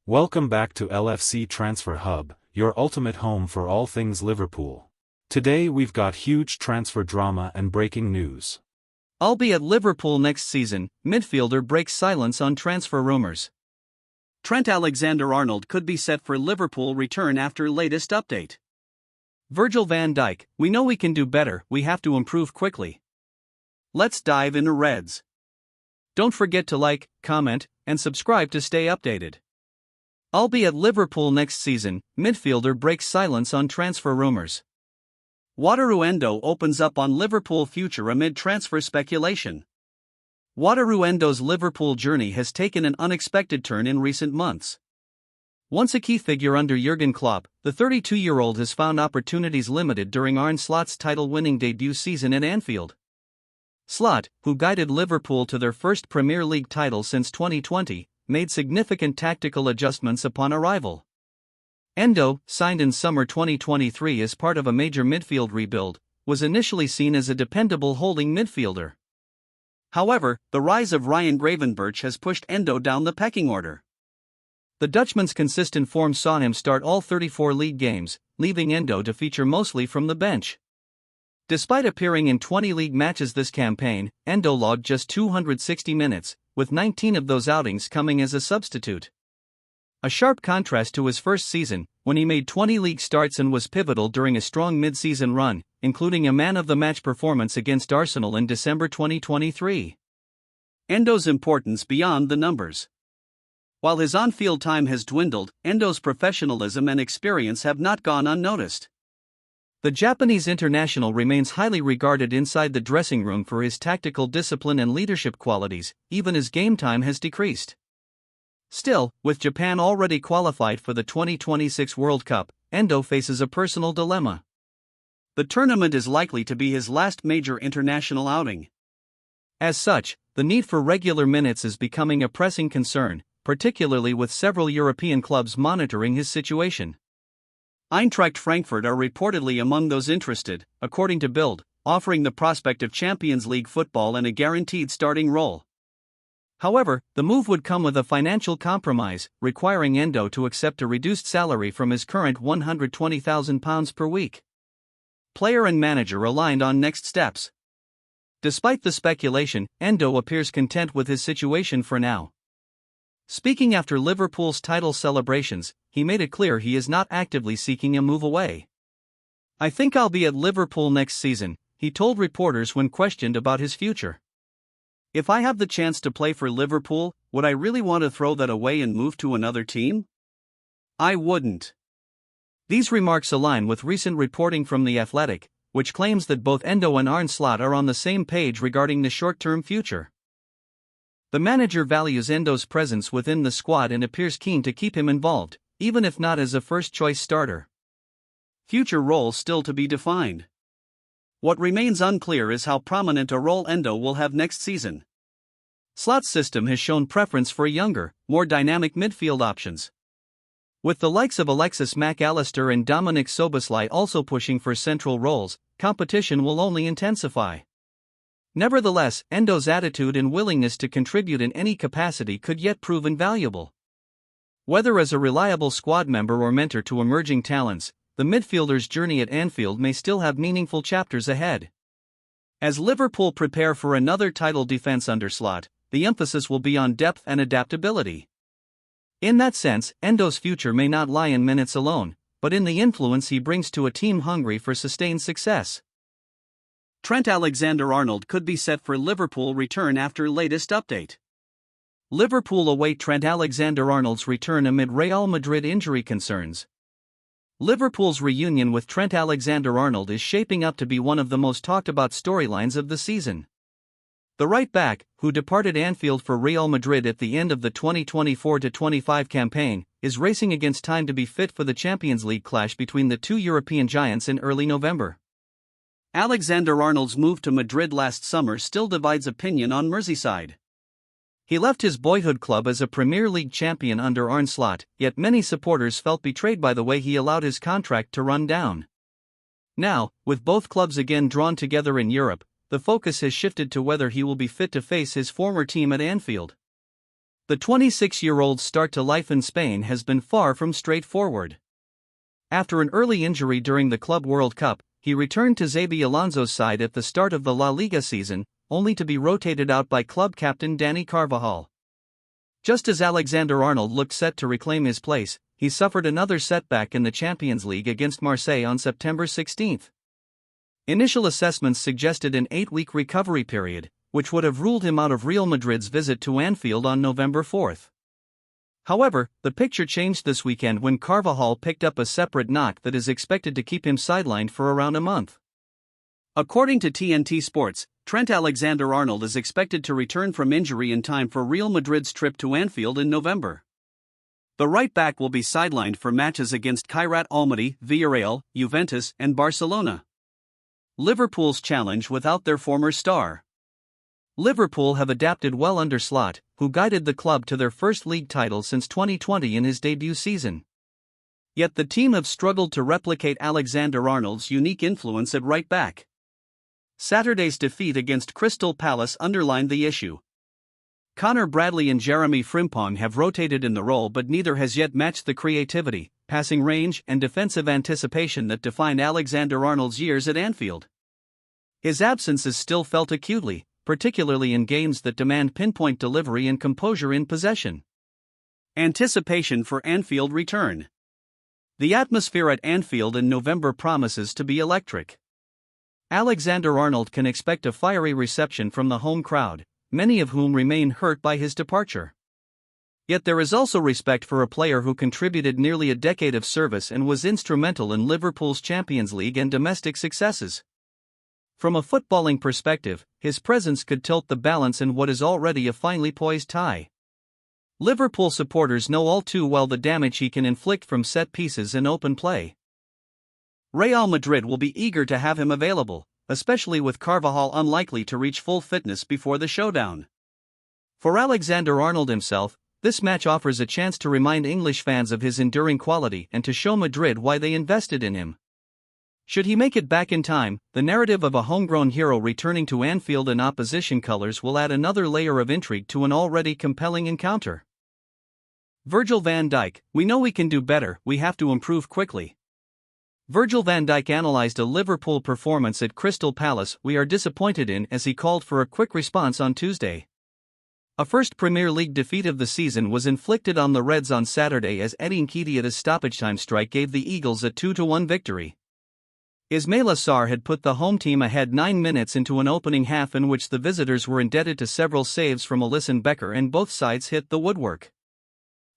Welcome back to LFC Transfer Hub, your ultimate home for all things Liverpool. Today we've got huge transfer drama and breaking news. I'll be at Liverpool next season. Midfielder breaks silence on transfer rumors. Trent Alexander-Arnold could be set for Liverpool return after latest update. Virgil van Dijk, we know we can do better, we have to improve quickly. Let's dive into Reds. Don't forget to like, comment, and subscribe to stay updated. I'll be at Liverpool next season. Midfielder breaks silence on transfer rumors. Wataru Endo opens up on Liverpool future amid transfer speculation. Wataru Endo's Liverpool journey has taken an unexpected turn in recent months. Once a key figure under Jurgen Klopp, the 32-year-old has found opportunities limited during Arne Slot's title-winning debut season at Anfield. Slot, who guided Liverpool to their first Premier League title since 2020, made significant tactical adjustments upon arrival. Endo, signed in summer 2023 as part of a major midfield rebuild, was initially seen as a dependable holding midfielder. However, the rise of Ryan Gravenberch has pushed Endo down the pecking order. The Dutchman's consistent form saw him start all 34 league games, leaving Endo to feature mostly from the bench. Despite appearing in 20 league matches this campaign, Endo logged just 260 minutes, with 19 of those outings coming as a substitute. A sharp contrast to his first season, when he made 20 league starts and was pivotal during a strong mid-season run, including a man-of-the-match performance against Arsenal in December 2023. Endo's importance beyond the numbers. While his on-field time has dwindled, Endo's professionalism and experience have not gone unnoticed. The Japanese international remains highly regarded inside the dressing room for his tactical discipline and leadership qualities, even as game time has decreased. Still, with Japan already qualified for the 2026 World Cup, Endo faces a personal dilemma. The tournament is likely to be his last major international outing. As such, the need for regular minutes is becoming a pressing concern, particularly with several European clubs monitoring his situation. Eintracht Frankfurt are reportedly among those interested, according to Bild, offering the prospect of Champions League football and a guaranteed starting role. However, the move would come with a financial compromise, requiring Endo to accept a reduced salary from his current £120,000 per week. Player and manager aligned on next steps. Despite the speculation, Endo appears content with his situation for now. Speaking after Liverpool's title celebrations, he made it clear he is not actively seeking a move away. "I think I'll be at Liverpool next season," he told reporters when questioned about his future. "If I have the chance to play for Liverpool, would I really want to throw that away and move to another team? I wouldn't." These remarks align with recent reporting from The Athletic, which claims that both Endo and Arne Slot are on the same page regarding the short-term future. The manager values Endo's presence within the squad and appears keen to keep him involved, even if not as a first-choice starter. Future roles still to be defined. What remains unclear is how prominent a role Endo will have next season. Slot's system has shown preference for younger, more dynamic midfield options. With the likes of Alexis Mac Allister and Dominic Szoboszlai also pushing for central roles, competition will only intensify. Nevertheless, Endo's attitude and willingness to contribute in any capacity could yet prove invaluable. Whether as a reliable squad member or mentor to emerging talents, the midfielder's journey at Anfield may still have meaningful chapters ahead. As Liverpool prepare for another title defense under Slot, the emphasis will be on depth and adaptability. In that sense, Endo's future may not lie in minutes alone, but in the influence he brings to a team hungry for sustained success. Trent Alexander-Arnold could be set for Liverpool return after latest update. Liverpool await Trent Alexander-Arnold's return amid Real Madrid injury concerns. Liverpool's reunion with Trent Alexander-Arnold is shaping up to be one of the most talked-about storylines of the season. The right-back, who departed Anfield for Real Madrid at the end of the 2024-25 campaign, is racing against time to be fit for the Champions League clash between the two European giants in early November. Alexander-Arnold's move to Madrid last summer still divides opinion on Merseyside. He left his boyhood club as a Premier League champion under Arne Slot, yet many supporters felt betrayed by the way he allowed his contract to run down. Now, with both clubs again drawn together in Europe, the focus has shifted to whether he will be fit to face his former team at Anfield. The 26-year-old's start to life in Spain has been far from straightforward. After an early injury during the Club World Cup, he returned to Xabi Alonso's side at the start of the La Liga season, only to be rotated out by club captain Dani Carvajal. Just as Alexander-Arnold looked set to reclaim his place, he suffered another setback in the Champions League against Marseille on September 16. Initial assessments suggested an 8-week recovery period, which would have ruled him out of Real Madrid's visit to Anfield on November 4. However, the picture changed this weekend when Carvajal picked up a separate knock that is expected to keep him sidelined for around a month. According to TNT Sports, Trent Alexander-Arnold is expected to return from injury in time for Real Madrid's trip to Anfield in November. The right-back will be sidelined for matches against Kairat Almaty, Villarreal, Juventus, and Barcelona. Liverpool's challenge without their former star. Liverpool have adapted well under Slot, who guided the club to their first league title since 2020 in his debut season. Yet the team have struggled to replicate Alexander-Arnold's unique influence at right-back. Saturday's defeat against Crystal Palace underlined the issue. Connor Bradley and Jeremy Frimpong have rotated in the role, but neither has yet matched the creativity, passing range, and defensive anticipation that defined Alexander-Arnold's years at Anfield. His absence is still felt acutely, particularly in games that demand pinpoint delivery and composure in possession. Anticipation for Anfield return. The atmosphere at Anfield in November promises to be electric. Alexander-Arnold can expect a fiery reception from the home crowd, many of whom remain hurt by his departure. Yet there is also respect for a player who contributed nearly a decade of service and was instrumental in Liverpool's Champions League and domestic successes. From a footballing perspective, his presence could tilt the balance in what is already a finely poised tie. Liverpool supporters know all too well the damage he can inflict from set pieces and open play. Real Madrid will be eager to have him available, especially with Carvajal unlikely to reach full fitness before the showdown. For Alexander-Arnold himself, this match offers a chance to remind English fans of his enduring quality and to show Madrid why they invested in him. Should he make it back in time, the narrative of a homegrown hero returning to Anfield in opposition colours will add another layer of intrigue to an already compelling encounter. Virgil van Dijk, we know we can do better, we have to improve quickly. Virgil van Dijk analysed a Liverpool performance at Crystal Palace we are disappointed in as he called for a quick response on Tuesday. A first Premier League defeat of the season was inflicted on the Reds on Saturday as Eddie Nketiah's stoppage-time strike gave the Eagles a 2-1 victory. Ismaila Sarr had put the home team ahead 9 minutes into an opening half in which the visitors were indebted to several saves from Alisson Becker and both sides hit the woodwork.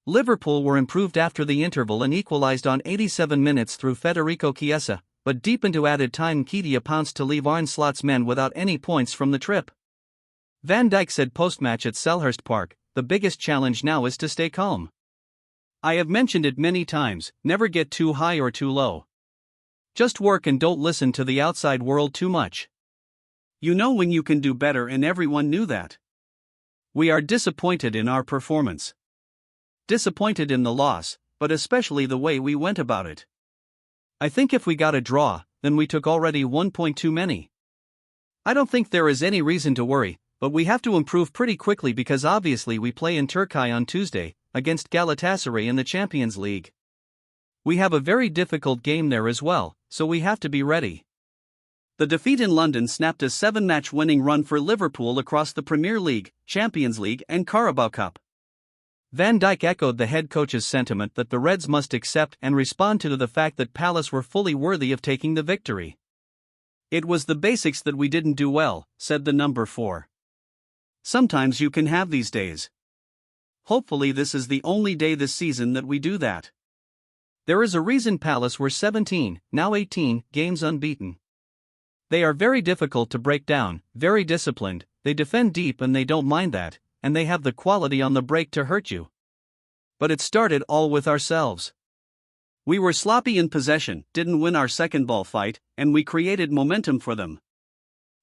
Liverpool were improved after the interval and equalised on 87 minutes through Federico Chiesa, but deep into added time Nketiah pounced to leave Arne Slot's men without any points from the trip. Van Dijk said post-match at Selhurst Park, "The biggest challenge now is to stay calm. I have mentioned it many times, never get too high or too low. Just work and don't listen to the outside world too much. You know when you can do better, and everyone knew that. We are disappointed in our performance. Disappointed in the loss, but especially the way we went about it. I think if we got a draw, then we took already 1 point too many. I don't think there is any reason to worry, but we have to improve pretty quickly because obviously we play in Turkey on Tuesday, against Galatasaray in the Champions League. We have a very difficult game there as well, so we have to be ready." The defeat in London snapped a 7-match winning run for Liverpool across the Premier League, Champions League and Carabao Cup. Van Dijk echoed the head coach's sentiment that the Reds must accept and respond to the fact that Palace were fully worthy of taking the victory. "It was the basics that we didn't do well," said the number 4. "Sometimes you can have these days. Hopefully this is the only day this season that we do that. There is a reason Palace were 17, now 18, games unbeaten. They are very difficult to break down, very disciplined, they defend deep and they don't mind that, and they have the quality on the break to hurt you. But it started all with ourselves. We were sloppy in possession, didn't win our second ball fight, and we created momentum for them.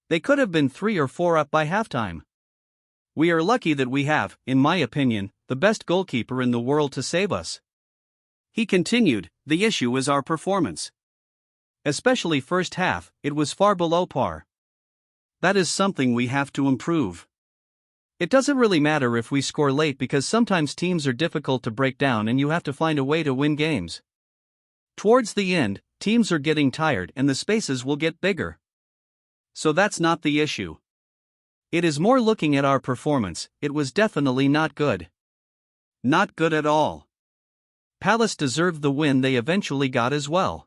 They could have been 3 or 4 up by halftime. We are lucky that we have, in my opinion, the best goalkeeper in the world to save us." He continued, "The issue is our performance. Especially first half, it was far below par. That is something we have to improve. It doesn't really matter if we score late because sometimes teams are difficult to break down and you have to find a way to win games. Towards the end, teams are getting tired and the spaces will get bigger. So that's not the issue. It is more looking at our performance. It was definitely not good. Not good at all. Palace deserved the win they eventually got as well.